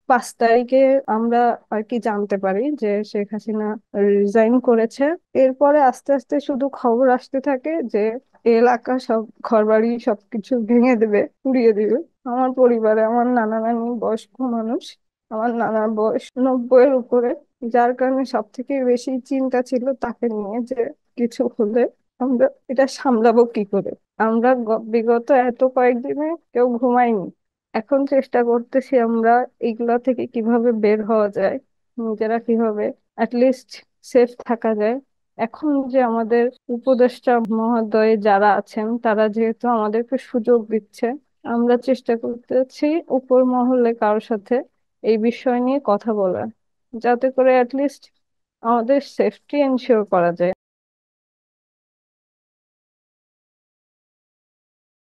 5 তারিখে আমরা আর কি জানতে পারি যে শেখ হাসিনা রিজাইন করেছে। এরপরে আস্তে আস্তে শুধু খবর আসতে থাকে যে এলাকা সব ঘরবাড়ি সবকিছু ভেঙে দেবে, উড়িয়ে দিবে। আমার পরিবারে আমার নানা নানি বয়স্ক মানুষ, আমার নানার বয়স 90-এর উপরে, যার কারণে সব থেকে বেশি চিন্তা ছিল তাকে নিয়ে, যে কিছু হলে আমরা এটা সামলাবো কি করে। আমরা বিগত এত কয়েকদিনে কেউ ঘুমাইনি। এখন চেষ্টা করতেছি আমরা এইগুলা থেকে কিভাবে বের হওয়া যায়, নিজেরা কিভাবে অ্যাটলিস্ট সেফ থাকা যায়। এখন যে আমাদের উপদেষ্টা মহোদয় যারা আছেন তারা যেহেতু আমাদেরকে সুযোগ দিচ্ছে, আমরা চেষ্টা করতেছি উপর মহলে কারোর সাথে এই বিষয় নিয়ে কথা বলার, যাতে করে অ্যাটলিস্ট আমাদের সেফটি এনশিওর করা যায়।